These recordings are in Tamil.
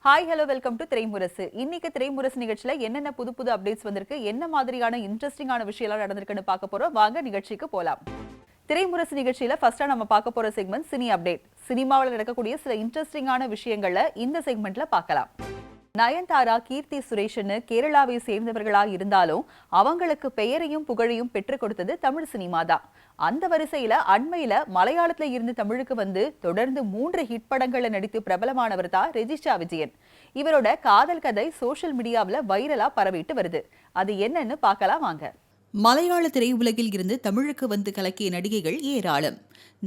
Hi hello welcome to Thiraimurasu. இன்னைக்கு திரைமுரசு நிகழ்ச்சியில என்னென்ன புது புது அப்டேட்ஸ் வந்திருக்கு, என்ன மாதிரியான இன்ட்ரெஸ்டிங்கான விஷயம்லாம் நடந்திருக்குன்னு பார்க்க போறோம். வாங்க நிகழ்ச்சிக்கு போலாம். திரைமுரசு நிகழ்ச்சியில ஃபர்ஸ்டா நம்ம பார்க்க போற செக்மெண்ட் சினி அப்டேட். சினிமாவில் நடக்கக்கூடிய சில இன்ட்ரெஸ்டிங்கான விஷயங்களை இந்த செக்மெண்ட்ல பார்க்கலாம். நயன்தாரா, கீர்த்தி சுரேஷ்னு கேரளாவை சேர்ந்தவர்களா இருந்தாலும் அவங்களுக்கு பெயரையும் புகழையும் பெற்றுக் கொடுத்தது தமிழ் சினிமா தான். அந்த வரிசையில அண்மையில மலையாளத்துல இருந்து தமிழுக்கு வந்து தொடர்ந்து 3 ஹிட் படங்கள்ல நடித்து பிரபலமானவர் தான் ரெஜிஷா விஜயன். இவரோட காதல் கதை சோசியல் மீடியாவில் வைரலா பரவிட்டு வருது. அது என்னன்னு பார்க்கலாம் வாங்க. மலையாள திரையுலகில் இருந்து தமிழுக்கு வந்து கலக்கிய நடிகைகள் ஏராளம்.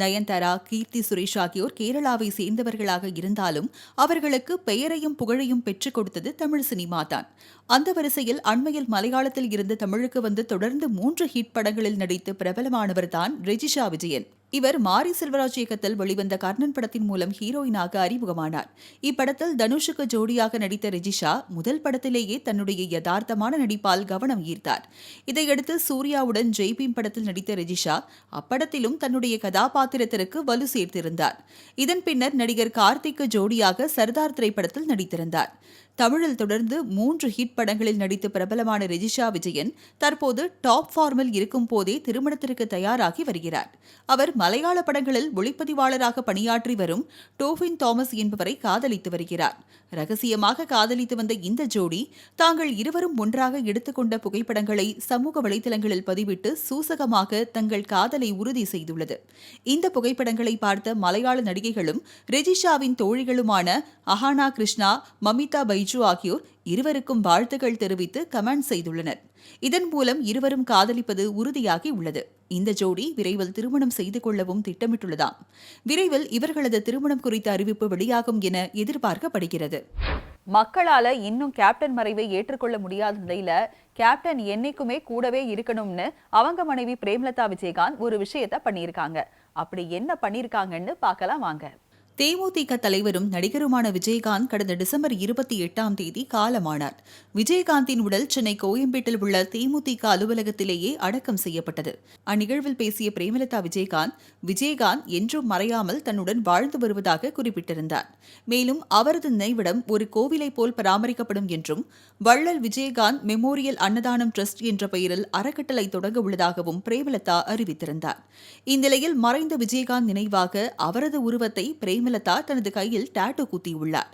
நயன்தாரா, கீர்த்தி சுரேஷ் ஆகியோர் கேரளாவை சேர்ந்தவர்களாக இருந்தாலும் அவர்களுக்கு பெயரையும் புகழையும் பெற்றுக் கொடுத்தது தமிழ் சினிமா தான். அந்த வரிசையில் அண்மையில் மலையாளத்தில் இருந்து தமிழுக்கு வந்து தொடர்ந்து 3 ஹிட் படங்களில் நடித்து பிரபலமானவர் தான் ரெஜிஷா விஜயன். இவர் மாரி செல்வராஜ் இயக்கத்தில் வெளிவந்த கர்ணன் படத்தின் மூலம் ஹீரோயினாக அறிமுகமானார். இப்படத்தில் தனுஷுக்கு ஜோடியாக நடித்த ரெஜிஷா முதல் படத்திலேயே தன்னுடைய யதார்த்தமான நடிப்பால் கவனம் ஈர்த்தார். இதையடுத்து சூர்யாவுடன் ஜெய்பீம் படத்தில் நடித்த ரெஜிஷா அப்படத்திலும் தன்னுடைய கதாபாத்திரத்திற்கு வலு சேர்த்திருந்தார். இதன் பின்னர் நடிகர் கார்த்திக்கு ஜோடியாக சர்தார் திரைப்படத்தில் நடித்திருந்தார். தமிழில் தொடர்ந்து 3 ஹிட் படங்களில் நடித்து பிரபலமான ரெஜிஷா விஜயன் தற்போது டாப் ஃபார்மில் இருக்கும் போதே திருமணத்திற்கு தயாராகி வருகிறார். அவர் மலையாள படங்களில் ஒளிப்பதிவாளராக பணியாற்றி வரும் டோபின் தாமஸ் என்பவரை காதலித்து வருகிறார். ரகசியமாக காதலித்து வந்த இந்த ஜோடி தாங்கள் இருவரும் ஒன்றாக எடுத்துக்கொண்ட புகைப்படங்களை சமூக வலைதளங்களில் பதிவிட்டு சூசகமாக தங்கள் காதலை உறுதி செய்துள்ளது. இந்த புகைப்படங்களை பார்த்த மலையாள நடிகைகளும் ரெஜிஷாவின் தோழிகளுமான அஹானா கிருஷ்ணா, மமிதா பைஜு ஆகியோர் இருவருக்கும் வாழ்த்துக்கள் தெரிவித்து கமெண்ட் செய்துள்ளனர். இதன் மூலம் இருவரும் காதலிப்பது உறுதியாகி உள்ளது. இந்த ஜோடி விரைவில் திருமணம் செய்து கொள்ளவும் திட்டமிட்டுள்ளதாம். விரைவில் இவர்களது திருமணம் குறித்த அறிவிப்பு வெளியாகும் என எதிர்பார்க்கப்படுகிறது. மக்களால இன்னும் கேப்டன் மறைவை ஏற்றுக்கொள்ள முடியாத நிலையில கேப்டன் என்னைக்குமே கூடவே இருக்கணும்னு அவங்க மனைவி பிரேமலதா விஜயகாந்த் ஒரு விஷயத்த பண்ணியிருக்காங்க. அப்படி என்ன பண்ணியிருக்காங்கன்னு பார்க்கலாம் வாங்க. தேமுதிக தலைவரும் நடிகருமான விஜயகாந்த் கடந்த டிசம்பர் 28ஆம் தேதி காலமானார். விஜயகாந்தின் உடல் சென்னை கோயம்பேட்டில் உள்ள தேமுதிக அலுவலகத்திலேயே அடக்கம் செய்யப்பட்டது. அந்நிகழ்வில் பேசிய பிரேமலதா விஜயகாந்த் என்றும் மறையாமல் தன்னுடன் வாழ்ந்து வருவதாக குறிப்பிட்டிருந்தார். மேலும் அவரது நினைவிடம் ஒரு கோவிலை போல் பராமரிக்கப்படும் என்றும் வள்ளல் விஜயகாந்த் மெமோரியல் அன்னதானம் ட்ரஸ்ட் என்ற பெயரில் அறக்கட்டளை தொடங்க உள்ளதாகவும் பிரேமலதா அறிவித்திருந்தார். இந்நிலையில் மறைந்த விஜயகாந்த் நினைவாக அவரது உருவத்தை பிரேமலதா தனது கையில் டாட்டூ குத்தியுள்ளார்.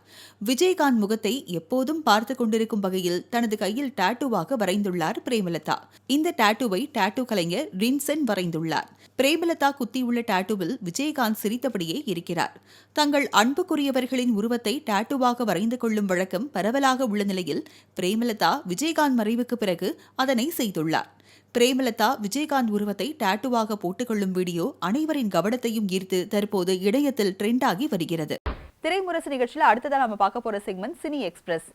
விஜயகாந்த் முகத்தை எப்போதும் பார்த்து கொண்டிருக்கும் வகையில் தனது கையில் டாட்டூவாக வரைந்துள்ளார் பிரேமலதா. இந்த டாட்டூவை டாட்டூ கலைஞர் ரின்சன் வரைந்துள்ளார். பிரேமலதா குத்தியுள்ள டாட்டூவில் விஜயகாந்த் சிரித்தபடியே இருக்கிறார். தங்கள் அன்புக்குரியவர்களின் உருவத்தை டாட்டூவாக வரைந்து கொள்ளும் வழக்கம் பரவலாக உள்ள நிலையில் பிரேமலதா விஜயகாந்த் மறைவுக்கு பிறகு அதனை செய்துள்ளார். பிரேமலதா விஜயகாந்த் உருவத்தை டாட்டூவாக போட்டுக்கொள்ளும் வீடியோ அனைவரின் கவனத்தையும் ஈர்த்து தற்போது இணையத்தில் ட்ரெண்ட் ஆகி வருகிறது. திரைமுரசு நிகழ்ச்சியில அடுத்ததான் நம்ம பார்க்க போற செக்மெண்ட் சினி எக்ஸ்பிரஸ்.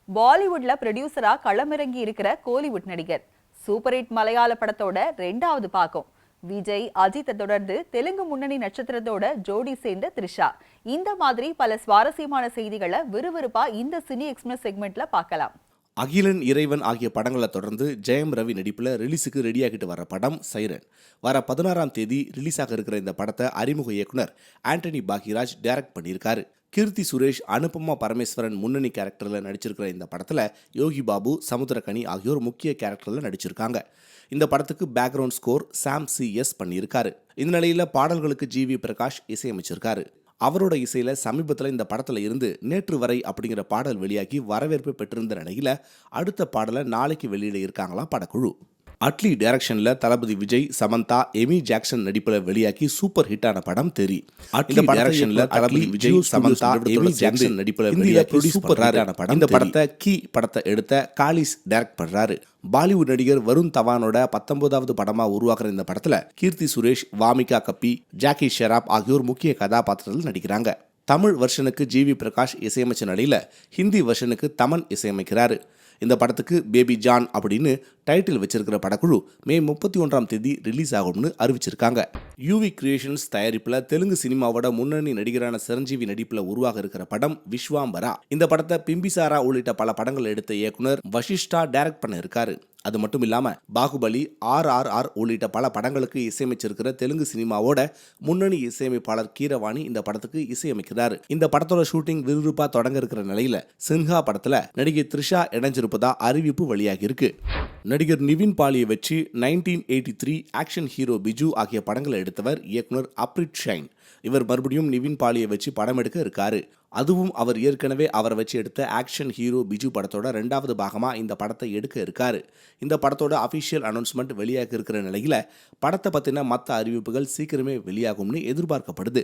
பாலிவுட்ல ப்ரொடியூசரா களமிறங்கி இருக்கிற கோலிவுட் நடிகர். சூப்பர் ஹிட் மலையாள படத்தோட 2வது பாகம். விஜய், அஜித்தை தொடர்ந்து தெலுங்கு முன்னணி நட்சத்திரத்தோட ஜோடி சேர்ந்த த்ரிஷா. இந்த மாதிரி பல சுவாரஸ்யமான செய்திகளை விறுவிறுப்பா இந்த சினி எக்ஸ்பிரஸ் செக்மெண்ட்ல பார்க்கலாம். அகிலன், இறைவன் ஆகிய படங்களை தொடர்ந்து ஜெயம் ரவி நடிப்பில் ரிலீஸுக்கு ரெடியாகிட்டு வர படம் சைரன். வர 16ஆம் தேதி ரிலீஸாக இருக்கிற இந்த படத்தை அறிமுக இயக்குனர் ஆண்டனி பாக்யராஜ் டைரக்ட் பண்ணியிருக்காரு. கீர்த்தி சுரேஷ், அனுபமா பரமேஸ்வரன் முன்னணி கேரக்டரில் நடிச்சிருக்கிற இந்த படத்தில் யோகி பாபு, சமுத்திரகனி ஆகியோர் முக்கிய கேரக்டரில் நடிச்சிருக்காங்க. இந்த படத்துக்கு பேக்ரவுண்ட் ஸ்கோர் சாம் CS பண்ணியிருக்காரு. இந்த நிலையில் பாடல்களுக்கு GV பிரகாஷ் இசையமைச்சிருக்காரு. அவரோட இசையில சமீபத்தில் இந்த படத்துல இருந்து நேற்று வரை அப்படிங்கிற பாடல் வெளியாகி வரவேற்பு பெற்றிருந்த நிலையில அடுத்த பாடலை நாளைக்கு வெளியிட இருக்காங்களா படக்குழு. அட்லி டைரக்ஷன்ல தளபதி விஜய், சமந்தா, எமி ஜாக்சன் நடிப்புல வெளியாகி சூப்பர் ஹிட்டான படம் தெரி. அட்லி டைரக்ஷன்ல தளபதி விஜய், சமந்தா, எமி ஜாக்சன் நடிப்புல வெளியாகி சூப்பர் ஹிட்டான படம். இந்த படத்தை படத்தை எடுத்த காலிஸ் டைரக்ட் பண்றாரு. பாலிவுட் நடிகர் வருண் தவானோட 19வது படமா உருவாக்குற இந்த படத்துல கீர்த்தி சுரேஷ், வாமிகா கப்பி, ஜாக்கி ஷெராப் ஆகியோர் முக்கிய கதாபாத்திரத்தில் நடிக்கிறாங்க. தமிழ் வெர்ஷனுக்கு GV பிரகாஷ் இசையமைச்ச நிலையில ஹிந்தி வெர்ஷனுக்கு தமன் இசையமைக்கிறாரு. இந்த படத்துக்கு பேபி ஜான் அப்படின்னு டைட்டில் வச்சிருக்கிற படக்குழு மே 31ஆம் தேதி ரிலீஸ் ஆகும்னு அறிவிச்சிருக்காங்க. யூவி கிரியேஷன்ஸ் தயாரிப்புல தெலுங்கு சினிமாவோட முன்னணி நடிகரான சிரஞ்சீவி நடிப்புல உருவாக இருக்கிற படம் விஸ்வாம்பரா. இந்த படத்தை பிம்பிசாரா உள்ளிட்ட பல படங்கள் எடுத்த இயக்குனர் வசிஷ்டா டைரக்ட் பண்ண இருக்காரு. அது மட்டும் இல்லாம பாகுபலி, RRR உள்ளிட்ட பல படங்களுக்கு இசையமைச்சிருக்கிற தெலுங்கு சினிமாவோட முன்னணி இசையமைப்பாளர் கீரவாணி இந்த படத்துக்கு இசையமைக்கிறாரு. இந்த படத்தோட ஷூட்டிங் விறுவிறுப்பா தொடங்க இருக்கிற நிலையில சின்ஹா படத்துல நடிகை த்ரிஷா இணைஞ்சிருப்பதா அறிவிப்பு வெளியாகி இருக்கு. நடிகர் நிவின் பாலியை வச்சு 1983 ஆக்ஷன் ஹீரோ பிஜு ஆகிய படங்களை எடுத்தவர் இயக்குனர் அப்ரிட் ஷைன். இவர் மறுபடியும் நிவின் பாலியை வச்சு படம் எடுக்க இருக்காரு. அதுவும் அவர் ஏற்கனவே அவரை வச்சு எடுத்த ஆக்ஷன் ஹீரோ பிஜு படத்தோட 2வது பாகமா இந்த படத்தை எடுக்க இருக்காரு. இந்த படத்தோட அபிஷியல் அனௌன்ஸ்மெண்ட் வெளியாக இருக்கிற நிலையில படத்தை பத்தின மற்ற அறிவிப்புகள் சீக்கிரமே வெளியாகும்னு எதிர்பார்க்கப்படுது.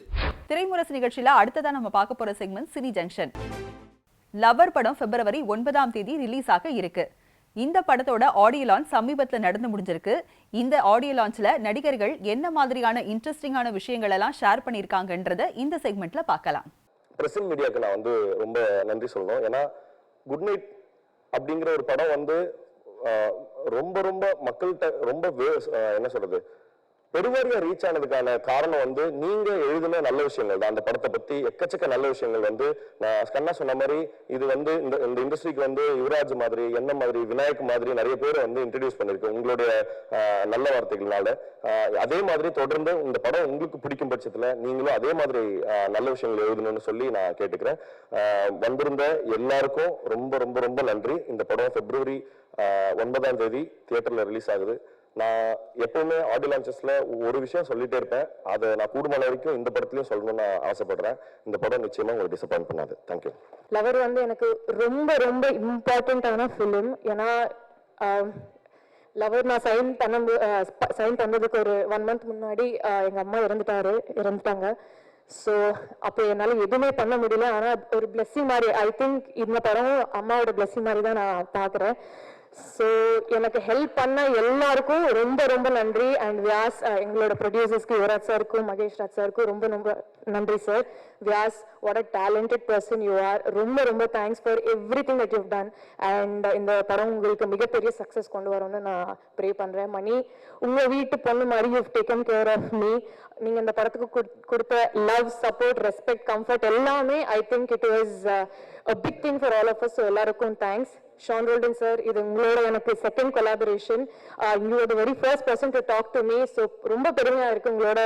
திரைமுரசு நிகழ்ச்சியில அடுத்ததா நம்ம பார்க்க போற செக்மெண்ட் சினி ஜங்ஷன். லவர் படம் பிப்ரவரி 9ஆம் தேதி ரிலீஸ் ஆக இருக்கு. இந்த படத்தோட ஆடியோ லான்ச் சமீபத்தில் நடந்து முடிஞ்சிருக்கு. இந்த ஆடியோ லான்ச்ல நடிகர்கள் என்ன மாதிரியான இன்ட்ரெஸ்டிங்கான விஷயங்கள் எல்லாம் ஷேர் பண்ணியிருக்காங்கன்றத இந்த செக்மெண்ட்ல பார்க்கலாம். பிரஸ் மீடியாவுக்கு நான் ரொம்ப நன்றி சொல்லணும். ஏன்னா குட் நைட் அப்படிங்கிற ஒரு படம் ரொம்ப ரொம்ப மக்கள்கிட்ட ரொம்ப என்ன சொல்றது பெருவாரியா ரீச் ஆனதுக்கான காரணம் நீங்க எழுதின நல்ல விஷயங்கள் தான். அந்த படத்தை பத்தி எக்கச்சக்க நல்ல விஷயங்கள் நான் கண்ணா சொன்ன மாதிரி இது இந்த இண்டஸ்ட்ரிக்கு யுவராஜ் மாதிரி, என்ன மாதிரி, விநாயக் மாதிரி நிறைய பேர் இன்ட்ரடியூஸ் பண்ணிருக்கு உங்களுடைய நல்ல வார்த்தைகளால. அதே மாதிரி தொடர்ந்து இந்த படம் உங்களுக்கு பிடிக்கும் பட்சத்துல நீங்களும் அதே மாதிரி நல்ல விஷயங்கள் எழுதணும்னு சொல்லி நான் கேட்டுக்கிறேன். வந்திருந்த எல்லாருக்கும் ரொம்ப ரொம்ப ரொம்ப நன்றி. இந்த படம் பிப்ரவரி 9ஆம் தேதி தியேட்டர்ல ரிலீஸ் ஆகுது. நான் எப்பவுமே ஆடியோ லான்ச்சஸ்ல ஒரு விஷயம் சொல்லிட்டே இருப்பேன். அதை நான் கூடுமான வரைக்கும் இந்த படத்துலயும் சொல்லணும்னு நான் ஆசைப்படுறேன். இந்த படம் நிச்சயமா உங்களுக்கு டிசப்பாயிண்ட் பண்ணாது. தேங்க்யூ. லவர் எனக்கு ரொம்ப ரொம்ப இம்பார்ட்டன்டான ஃபிலிம். ஏன்னா லவர் நான் சைன் பண்ணதுக்கு ஒரு 1 மந்த் முன்னாடி எங்க அம்மா இறந்துட்டாங்க. ஸோ அப்போ என்னால் எதுவுமே பண்ண முடியல. ஆனால் ஒரு பிளெஸ்ஸிங் மாதிரி, ஐ திங்க் இந்த படம் அம்மாவோட பிளெஸ்ஸிங் மாதிரி தான் நான் பார்க்குறேன். ஸோ எனக்கு ஹெல்ப் பண்ண எல்லாருக்கும் ரொம்ப ரொம்ப நன்றி. அண்ட் வியாஸ், எங்களோட ப்ரொடியூசர்ஸ்க்கு யுவராஜ் சாருக்கும் மகேஷ் ராஜ் சாருக்கும் ரொம்ப ரொம்ப நன்றி sir. Vyas, what a talented person you are. ரொம்ப ரொம்ப thanks for everything that you done. And இந்த படம் உங்களுக்கு மிகப்பெரிய சக்ஸஸ் கொண்டு வரும்னு நான் ப்ரே பண்ணுறேன். மணி, உங்கள் வீட்டு பொண்ணு மாதிரி you taken care of me. நீங்கள் இந்த படத்துக்கு கொடுத்த லவ், சப்போர்ட், ரெஸ்பெக்ட், கம்ஃபர்ட் எல்லாமே I think it was a big thing for all of us. So எல்லாருக்கும் தேங்க்ஸ். ஷான் ரோல்டன் சார், இது உங்களோட எனக்கு second collaboration. You are the very first person to talk to me. So ரொம்ப பெருமையாக இருக்குது உங்களோட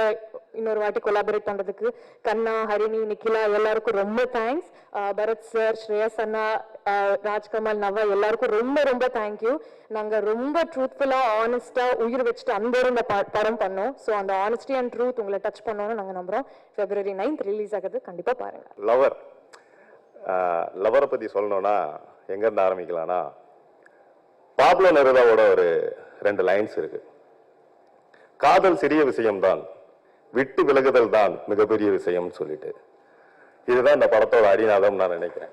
இன்னொரு வாட்டி கொலாபரேட் பண்ணுறதுக்கு. கண்ணா, ஹரிணி, நிக்கிலா எல்லாருக்கும் ரொம்ப தேங்க்ஸ். பரத் சார், ஸ்ரேயஸ் அண்ணா, ராஜ்கமல், நவா எல்லாருக்கும் ரொம்ப ரொம்ப தேங்க்யூ. நாங்கள் ரொம்ப ட்ரூத்ஃபுல்லாக, ஆனஸ்டாக, உயிர் வச்சுட்டு அன்போடு இந்த படம் பண்ணோம். ஸோ அந்த ஆனஸ்டி அண்ட் ட்ரூத் உங்களை டச் பண்ணோன்னு நாங்கள் நம்புகிறோம். February 9th ரிலீஸ் ஆகுது, கண்டிப்பாக பாருங்கள். லவரை பற்றி சொல்லணும்னா எங்கேருந்து ஆரம்பிக்கலாம்னா, பாப்லோ நெருதாவோட ஒரு 2 லைன்ஸ் இருக்கு. காதல் சிறிய விஷயம்தான், விட்டு விலகுதல் தான் மிகப்பெரிய விஷயம்னு சொல்லிட்டு. இதுதான் இந்த படத்தோட அடிநாதம் நான் நினைக்கிறேன்.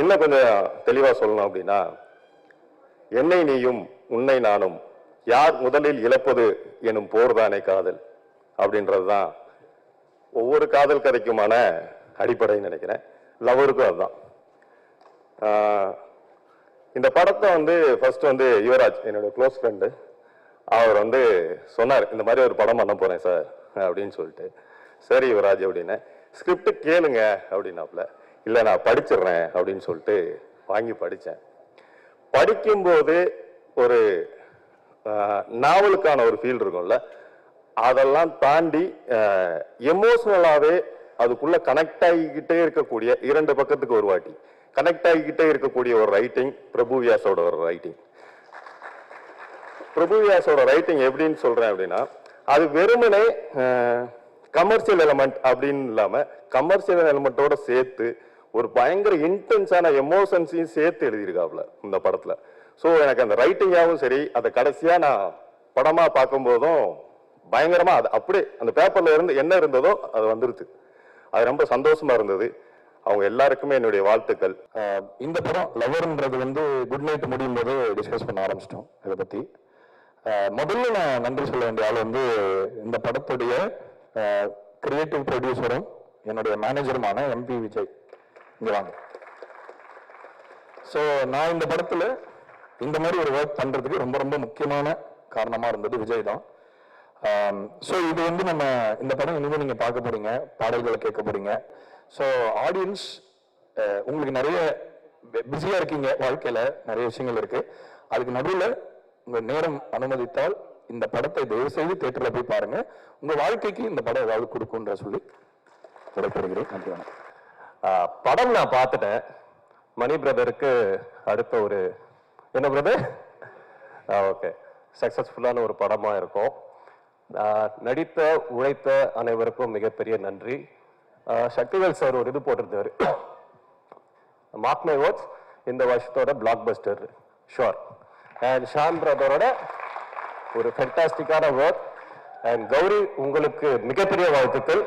இன்னும் கொஞ்சம் தெளிவா சொல்லணும் அப்படின்னா, என்னை நீயும் உன்னை நானும் யார் முதலில் இழப்பது எனும் போர்தானே காதல் அப்படின்றதுதான் ஒவ்வொரு காதல் கதைக்குமான அடிப்படைன்னு நினைக்கிறேன். லவருக்கும் அதுதான். இந்த படத்தை ஃபர்ஸ்ட் யுவராஜ், என்னோட க்ளோஸ் ஃப்ரெண்டு, அவர் சொன்னார், இந்த மாதிரி ஒரு படம் பண்ண போறேன் சார் அப்படின்னு சொல்லிட்டு. சரி யுவராஜ் அப்படின்னு, ஸ்கிரிப்ட் கேளுங்க அப்படின்னாப்புல. இல்லை நான் படிச்சிடுறேன் அப்படின்னு சொல்லிட்டு வாங்கி படித்தேன். படிக்கும்போது ஒரு நாவலுக்கான ஒரு ஃபீல் இருக்கும்ல, அதெல்லாம் தாண்டி எமோஷனலாவே அதுக்குள்ள கனெக்ட் ஆகிக்கிட்டே இருக்கக்கூடிய 2 பக்கத்துக்கு ஒரு வாட்டி கனெக்ட் ஆகிக்கிட்டே இருக்கக்கூடிய ஒரு ரைட்டிங் பிரபுவியாஸோட ஒரு ரைட்டிங். பிரபுவியாஸோட ரைட்டிங் எப்படின்னு சொல்றேன் அப்படின்னா, அது வெறுமனே கமர்ஷியல் எலிமெண்ட் அப்படின்னு இல்லாம கமர்ஷியல் எலிமெண்டோட சேர்த்து ஒரு பயங்கர இன்டென்ஸான எமோஷன்ஸையும் சேர்த்து எழுதியிருக்காப்ல இந்த படத்துல. ஸோ எனக்கு அந்த ரைட்டிங்காகவும் சரி, அதை கடைசியா நான் படமா பார்க்கும் போதும் பயங்கரமா அது அப்படியே அந்த பேப்பர்ல இருந்து என்ன இருந்ததோ அது வந்துருச்சு. அது ரொம்ப சந்தோஷமா இருந்தது. அவங்க எல்லாருக்குமே என்னுடைய வாழ்த்துக்கள். இந்த படம் லவர்ன்றது குட் நைட் முடியும் போது டிஸ்கஸ் பண்ண ஆரம்பிச்சிட்டோம் இதை பத்தி. முதல்ல நான் நன்றி சொல்ல வேண்டிய ஆள் இந்த படத்துடைய கிரியேட்டிவ் ப்ரொடியூசரும் என்னுடைய மேனேஜருமான MP விஜய். இங்க வாங்க. ஸோ நான் இந்த படத்தில் இந்த மாதிரி ஒரு ஒர்க் பண்ணுறதுக்கு ரொம்ப ரொம்ப முக்கியமான காரணமாக இருந்தது விஜய் தான். ஸோ இது வந்து நம்ம இந்த படம் இனிமேல் நீங்கள் பார்க்க போறீங்க, பாடல்களை கேட்க போறீங்க. ஸோ ஆடியன்ஸ் உங்களுக்கு நிறைய பிஸியாக இருக்கீங்க, வாழ்க்கையில் நிறைய விஷயங்கள் இருக்கு. அதுக்கு நடுவில் உங்கள் நேரம் அனுமதித்தால் இந்த படத்தை தயவு செய்து தியேட்டரில் போய் பாருங்க. உங்கள் வாழ்க்கைக்கு இந்த படம் ஏதாவது கொடுக்குன்ற சொல்லி விடைபெறுகிறேன். நன்றி, வணக்கம். படம் நான் பார்த்துட்டேன். மணி பிரதருக்கு அடுத்த ஒரு என்ன பிரதர் ஓகே சக்சஸ்ஃபுல்லான ஒரு படமாக இருக்கும். நடித்த உழைத்த அனைவருக்கும் மிகப்பெரிய நன்றி. சக்திவேல் சார் ஒரு இது போட்டிருந்தாரு, மார்க் மை வேர்ட்ஸ், இந்த வருஷத்தோட blockbuster sure. And Shaan பிரதரோட ஒரு ஃபென்டாஸ்டிக்கான ஒர்க். அண்ட் கௌரி, உங்களுக்கு மிகப்பெரிய வாழ்த்துக்கள்,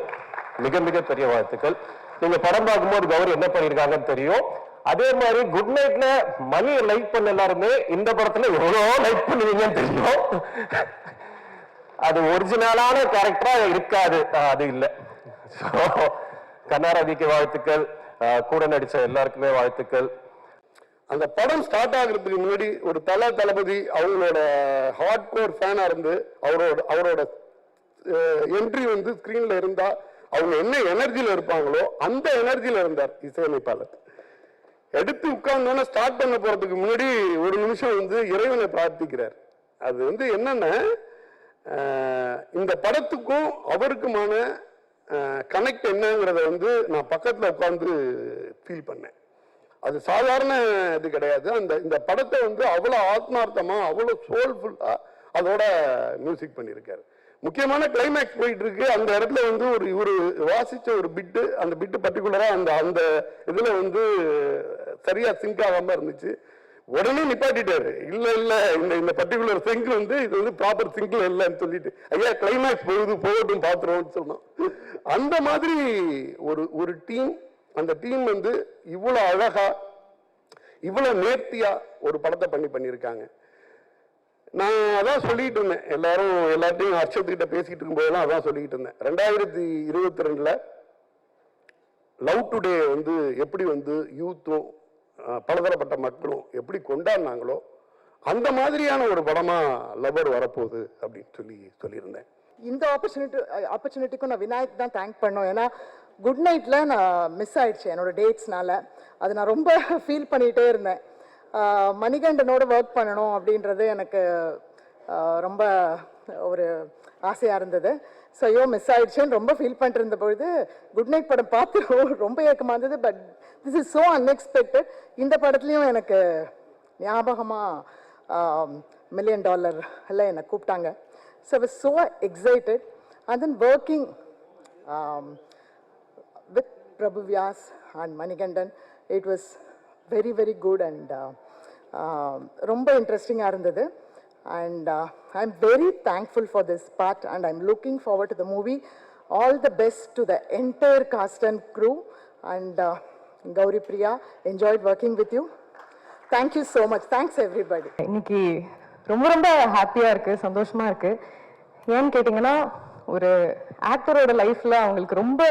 மிக மிக பெரிய வாழ்த்துக்கள். நீங்க படம் பார்க்கும்போது கௌரி என்ன பண்ணியிருக்காங்கன்னு தெரியும். அதே மாதிரி குட் நைட்ல மணியை லைக் பண்ண எல்லாருமே இந்த படத்துல எவ்வளோ லைக் பண்ணுவீங்கன்னு தெரியும். அது ஒரிஜினலான கேரக்டரா இருக்காது, அது இல்லை. கண்ணாரதிக்கு வாழ்த்துக்கள், கூட நடிச்ச எல்லாருக்குமே வாழ்த்துக்கள். அந்த படம் ஸ்டார்ட் ஆகுறதுக்கு முன்னாடி ஒரு தளபதி அவங்களோட ஹார்ட் கோர் ஃபேனா இருந்து அவரோட என்ட்ரி வந்து ஸ்கிரீன்ல இருந்தா அவங்க என்ன எனர்ஜியில இருப்பாங்களோ அந்த எனர்ஜியில இருந்தார் இசையமைப்பாளர். எடுத்து உட்கார்ந்தோன்னா ஸ்டார்ட் பண்ண போறதுக்கு முன்னாடி ஒரு நிமிஷம் வந்து இறைவனை பிரார்த்திக்கிறார். அது வந்து என்னன்னா, இந்த படத்துக்கும் அவருக்குமான கனெக்ட் என்னங்கிறத வந்து நான் பக்கத்துல உட்கார்ந்து ஃபீல் பண்ணேன். அது சாதாரண இது கிடையாது. இந்த படத்தை வந்து அவ்வளவு ஆத்மார்த்தமா அவ்வளவு சோல்ஃபுல்லா அதோட மியூசிக் பண்ணியிருக்காரு. முக்கியமான கிளைமேக்ஸ் போயிட்டு இருக்கு. அந்த இடத்துல வந்து இவரு வாசிச்ச ஒரு பிட்டு, அந்த பிட்டு பர்டிகுலரா அந்த இதுல வந்து சரியா சிங்க் ஆகாம இருந்துச்சு. உடனே நிப்பாட்டிட்டாரு. இல்ல இந்த பர்டிகுலர் சிங்க் வந்து இது வந்து ப்ராப்பர் சிங்க்ல இல்லைன்னு சொல்லிட்டு, ஐயா கிளைமேக்ஸ் போகட்டும் பாத்துருவோம்னு சொன்னோம். அந்த மாதிரி ஒரு டீம், அந்த டீம் வந்து இவ்வளவு அழகா இவ்வளவு நேர்த்தியா ஒரு படத்தை பண்ணியிருக்காங்க. நான் அதான் சொல்லிட்டு இருந்தேன், எல்லாத்தையும் அர்ஷத்துக்கிட்ட பேசிட்டு இருக்கும்போதெல்லாம் அதான் சொல்லிட்டு இருந்தேன். 2022 லவ் டுடே வந்து எப்படி வந்து யூத்தும் பலதரப்பட்ட மக்களும் எப்படி கொண்டாடினாங்களோ அந்த மாதிரியான ஒரு படமா லவர் வரப்போகுது அப்படின்னு சொல்லியிருந்தேன். இந்த ஆப்பர்ச்சுனிட்டிக்கும் நான் விநாயக் தான் தேங்க் பண்ணோம். ஏன்னா குட் நைட்ல நான் மிஸ் ஆயிடுச்சு என்னோட டேட்ஸ்னால. அது நான் ரொம்ப ஃபீல் பண்ணிகிட்டே இருந்தேன். மணிகண்டனோட ஒர்க் பண்ணணும் அப்படின்றது எனக்கு ரொம்ப ஒரு ஆசையாக இருந்தது. ஸோ ஐயோ மிஸ் ஆயிடுச்சுன்னு ரொம்ப ஃபீல் பண்ணிட்டு இருந்த பொழுது குட் நைட் படம் பார்த்து ரொம்ப ஏக்கமாக இருந்தது. But this is so unexpected. இந்த படத்துலையும் எனக்கு ஞாபகமாக $1 million எல்லாம் என்னை கூப்பிட்டாங்க. So I was so excited. And then working with Prabhu Vyas and Manigandan, it was very, very good and ரொம்ப இன்ட்ரெஸ்டிங்காக இருந்தது. And I'm very thankful for this part and I'm looking forward to the movie. All the best to the entire cast and crew and Gauri Priya, enjoyed working with you. Thank you so much. Thanks everybody. இன்னைக்கு ரொம்ப ரொம்ப ஹாப்பியாக இருக்குது, சந்தோஷமாக இருக்குது. ஏன்னு கேட்டிங்கன்னா, ஒரு ஆக்டரோட லைஃப்பில் அவங்களுக்கு ரொம்ப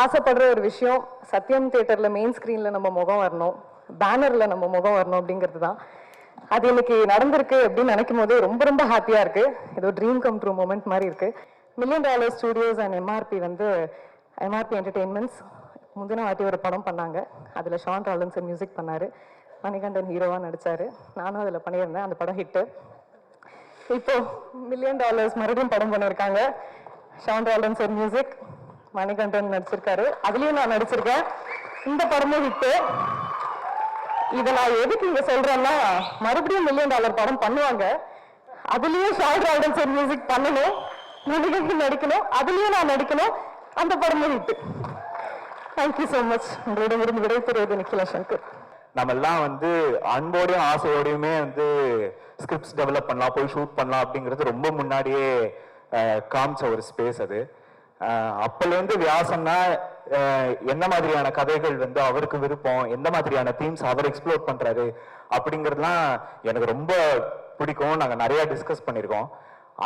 ஆசைப்படுற ஒரு விஷயம் சத்யம் தியேட்டரில் மெயின் ஸ்க்ரீனில் நம்ம முகம் வரணும், பேனரில் நம்ம முகம் வரணும் அப்படிங்கிறது தான். அது இன்னைக்கு நடந்திருக்கு அப்படின்னு நினைக்கும் போது ரொம்ப ரொம்ப ஹாப்பியாக இருக்குது. ஏதோ ட்ரீம் கம் ட்ரூ மூமெண்ட் மாதிரி இருக்குது. $1 million ஸ்டுடியோஸ் அண்ட் எம்ஆர்பி வந்து எம்ஆர்பி என்டர்டெயின்மெண்ட்ஸ் முந்தின வாட்டி ஒரு படம் பண்ணாங்க. அதில் ஷான் ராலின்சன் மியூசிக் பண்ணார், மணிகண்டன் ஹீரோவாக நடித்தார், நானும் அதில் பண்ணியிருந்தேன். அந்த படம் ஹிட்டு. இப்போ $1 million மறுபடியும் படம் பண்ணியிருக்காங்க. ஷான் ராலின்சன் மியூசிக், மணிகண்டன் நடிச்சிருக்காரு, அதுலேயும் நான் நடிச்சிருக்கேன். இந்த படமும் ஹிட்டு. இதை நான் எதுக்கு இங்கே சொல்கிறேன்னா, மறுபடியும் $1 million படம் பண்ணுவாங்க, அதுலேயும் ஷான் ராலின்சன் மியூசிக் பண்ணணும், மணிகண்டன் நடிக்கணும், அதுலேயும் நான் நடிக்கணும். அந்த படமும் ஹிட்டு. Thank you so much. உங்களிடமிருந்து விடைபெறுவது நிக்கிலா சங்கர். நம்ம எல்லாம் வந்து அன்போடையும் ஆசையோடையுமே வந்து ஸ்கிரிப்ட்ஸ் டெவலப் பண்ணலாம், போய் ஷூட் பண்ணலாம் அப்படிங்கிறது ரொம்ப முன்னாடியே காமிச்ச ஒரு ஸ்பேஸ் அது. அப்பலேருந்து வியாசம்னா என்ன மாதிரியான கதைகள் வந்து அவருக்கு விருப்பம், எந்த மாதிரியான தீம்ஸ் அவர் எக்ஸ்ப்ளோர் பண்றாரு அப்படிங்கிறதுலாம் எனக்கு ரொம்ப பிடிக்கும். நாங்கள் நிறைய டிஸ்கஸ் பண்ணியிருக்கோம்.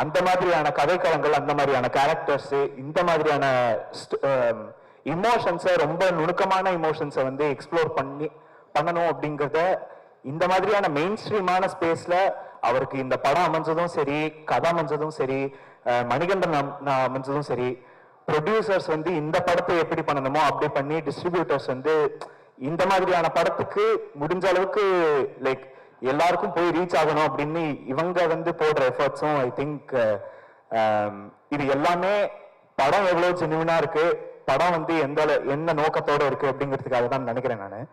அந்த மாதிரியான கதைக்களங்கள், அந்த மாதிரியான கேரக்டர்ஸ், இந்த மாதிரியான இமோஷன்ஸை, ரொம்ப நுணுக்கமான இமோஷன்ஸை வந்து எக்ஸ்ப்ளோர் பண்ணணும் அப்படிங்கிறத இந்த மாதிரியான மெயின் ஸ்ட்ரீமான ஸ்பேஸ்ல அவருக்கு இந்த படம் அமைஞ்சதும் சரி, கதை அமைஞ்சதும் சரி, மணிகண்டன் அமைஞ்சதும் சரி, ப்ரொடியூசர்ஸ் வந்து இந்த படத்தை எப்படி பண்ணணுமோ அப்படி பண்ணி, டிஸ்ட்ரிபியூட்டர்ஸ் வந்து இந்த மாதிரியான படத்துக்கு முடிஞ்ச அளவுக்கு லைக் எல்லாருக்கும் போய் ரீச் ஆகணும் அப்படின்னு இவங்க வந்து போடுற எஃபர்ட்ஸும் ஐ திங்க் இது எல்லாமே படம் எவ்வளவு ஜென்யூனா இருக்கு, படம் வந்து எந்த நோக்கத்தோட இருக்கு அப்படிங்கிறதுக்காக தான் நினைக்கிறேன் நான்.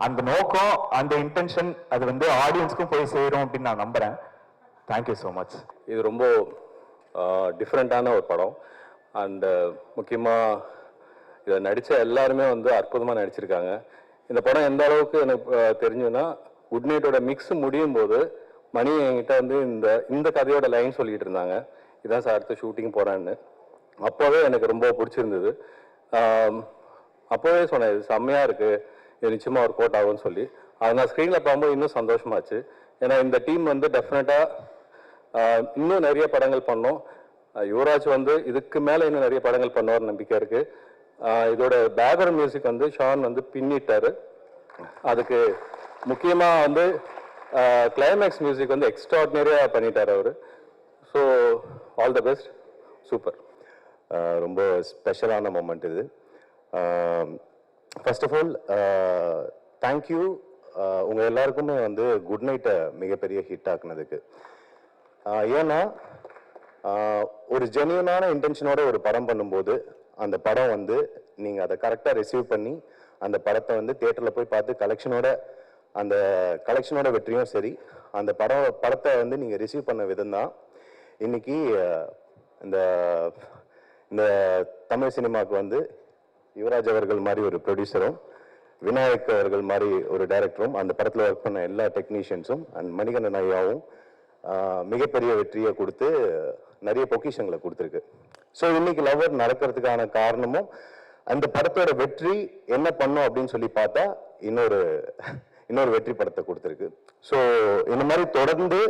அந்த நோக்கம், அந்த இன்டென்ஷன் அது வந்து ஆடியன்ஸ்க்கும் போய் சேரும் அப்படின்னு நான் நம்புறேன். Thank you so much. இது ரொம்ப டிஃப்ரெண்ட்டான ஒரு படம். அண்டு முக்கியமாக இதை நடித்த எல்லாருமே வந்து அற்புதமாக நடிச்சிருக்காங்க. இந்த படம் எந்த அளவுக்கு எனக்கு தெரிஞ்சுன்னா, குட் நைட்டோட மிக்ஸ் முடியும் போது மணி என்கிட்ட வந்து இந்த கதையோட லைன் சொல்லிட்டு இருந்தாங்க, இதான் சார் அடுத்த ஷூட்டிங் போகிறேன்னு. அப்போவே எனக்கு ரொம்ப பிடிச்சிருந்தது. அப்போவே சொன்னேன், இது செம்மையாக இருக்குது, இது நிச்சயமாக ஒரு கோட் ஆகும்னு சொல்லி. அது நான் ஸ்க்ரீனில் பார்க்கும்போது இன்னும் சந்தோஷமாச்சு. ஏன்னா இந்த டீம் வந்து டெஃபினட்டாக இன்னும் நிறைய படங்கள் பண்ணோம். யுவராஜ் வந்து இதுக்கு மேலே இன்னும் நிறைய படங்கள் பண்ணுவார் நம்பிக்கை இருக்குது. இதோட பேக்ரவுண்ட் மியூசிக் வந்து ஷான் வந்து பின்னிட்டாரு. அதுக்கு முக்கியமாக வந்து கிளைமேக்ஸ் மியூசிக் வந்து எக்ஸ்ட்ராடினரியாக பண்ணிட்டார் அவர். So all the best, super. ரொம்ப ஸ்பெஷலான மூமெண்ட் இது. ஃபர்ஸ்ட் ஆஃப் ஆல் தேங்க்யூ உங்கள் எல்லாருக்குமே வந்து குட் நைட்டை மிகப்பெரிய ஹிட் ஆக்குனதுக்கு. ஏன்னா ஒரு ஜென்யூனான இன்டென்ஷனோட ஒரு படம் பண்ணும்போது அந்த படம் வந்து நீங்கள் அதை கரெக்டாக ரிசீவ் பண்ணி அந்த படத்தை வந்து தியேட்டரில் போய் பார்த்து கலெக்ஷனோட வெற்றியும் சரி, அந்த படத்தை வந்து நீங்கள் ரிசீவ் பண்ண விதம் தான் இன்னைக்கு இந்த தமிழ் சினிமாவுக்கு வந்து யுவராஜ் அவர்கள் மாதிரி ஒரு ப்ரொடியூசரும், விநாயக் அவர்கள் மாதிரி ஒரு டைரக்டரும், அந்த படத்தில் ஒர்க் பண்ண எல்லா டெக்னீஷியன்ஸும் அண்ட் மணிகண்டன் ஐயாவும் மிகப்பெரிய வெற்றியை கொடுத்து நிறைய பொக்கிஷங்களை கொடுத்துருக்கு. ஸோ இன்னைக்கு லவர் நடக்கிறதுக்கான காரணமும் அந்த படத்தோட வெற்றி என்ன பண்ணும் அப்படின்னு சொல்லி பார்த்தா இன்னொரு வெற்றி படத்தை கொடுத்துருக்கு. ஸோ இந்த மாதிரி தொடர்ந்து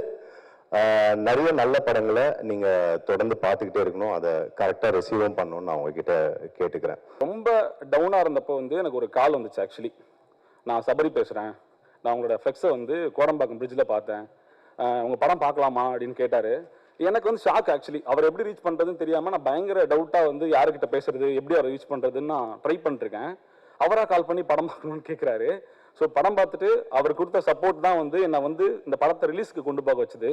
நிறைய நல்ல படங்களை நீங்க தொடர்ந்து பார்த்துக்கிட்டே இருக்கணும், அதை கரெக்டாக ரிசீவும் பண்ணணும்னு நான் உங்ககிட்ட கேட்டுக்கிறேன். ரொம்ப டவுனாக இருந்தப்போ வந்து எனக்கு ஒரு கால் வந்துச்சு. ஆக்சுவலி நான் சபரி பேசுகிறேன், நான் உங்களோட ஃப்ளெக்ஸை வந்து கோடம்பாக்கம் பிரிட்ஜில் பார்த்தேன், உங்கள் படம் பார்க்கலாமா அப்படின்னு கேட்டார். எனக்கு வந்து ஷாக். ஆக்சுவலி அவர் எப்படி ரீச் பண்ணுறதுன்னு தெரியாமல் நான் பயங்கர டவுட்டாக வந்து யாருக்கிட்ட பேசுறது, எப்படி அவரை ரீச் பண்ணுறதுன்னு நான் ட்ரை பண்ணிருக்கேன். அவராக கால் பண்ணி படம் பார்க்கணும்னு கேட்குறாரு. ஸோ படம் பார்த்துட்டு அவர் கொடுத்த சப்போர்ட் தான் வந்து என்னை வந்து இந்த படத்தை ரிலீஸ்க்கு கொண்டு போக வச்சுது.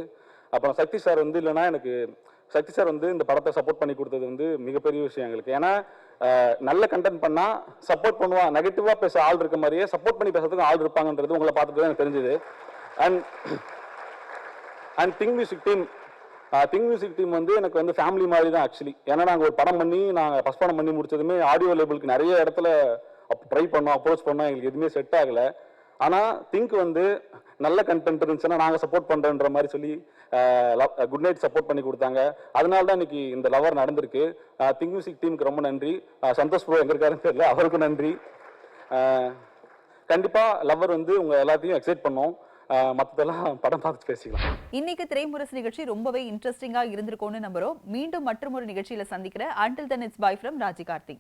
அப்புறம் சக்தி சார் வந்து இல்லைன்னா எனக்கு சக்தி சார் வந்து இந்த படத்தை சப்போர்ட் பண்ணி கொடுத்தது வந்து மிகப்பெரிய விஷயம் எங்களுக்கு. ஏன்னா நல்ல கண்டென்ட் பண்ணால் சப்போர்ட் பண்ணுவா, நெகட்டிவாக பேச ஆள் இருக்க மாதிரியே சப்போர்ட் பண்ணி பேசுறதுக்கு ஆள் இருப்பாங்கன்றது உங்களை பார்த்துட்டு தான் எனக்கு தெரிஞ்சுது. அண்ட் திங் மியூசிக் டீம் வந்து எனக்கு வந்து ஃபேமிலி மாதிரி தான் ஆக்சுவலி. ஏன்னா நாங்கள் ஒரு படம் பண்ணி நாங்கள் ஃபஸ்ட் படம் பண்ணி முடிச்சதுமே ஆடியோ லேபிளுக்கு நிறைய இடத்துல ட்ரை பண்ணோம், அப்ரோச் பண்ணோம், எங்களுக்கு எதுவுமே செட் ஆகலை. ஆனால் திங்க் வந்து நல்ல கண்டென்ட் இருந்துச்சுன்னா நாங்கள் சப்போர்ட் பண்ணுறோன்ற மாதிரி சொல்லி குட் நைட் சப்போர்ட் பண்ணி கொடுத்தாங்க. அதனால தான் இன்னைக்கு இந்த லவர் நடந்திருக்கு. திங்க் மியூசிக் டீமுக்கு ரொம்ப நன்றி. சந்தோஷ் ப்ரோ எங்கே இருக்காருன்னு தெரியல, அவருக்கும் நன்றி. கண்டிப்பாக லவர் வந்து உங்கள் எல்லாத்தையும் எக்ஸைட் பண்ணோம். மற்றதெல்லாம் படம் பார்த்து பேசிக்கலாம். இன்னைக்கு திரைமுரசு நிகழ்ச்சி ரொம்பவே இன்ட்ரெஸ்டிங்கா இருந்திருக்கும்னு நம்புறோம். மீண்டும் மற்றொரு நிகழ்ச்சியில சந்திக்கிறேன். Until then, it's bye from Raji Karthik.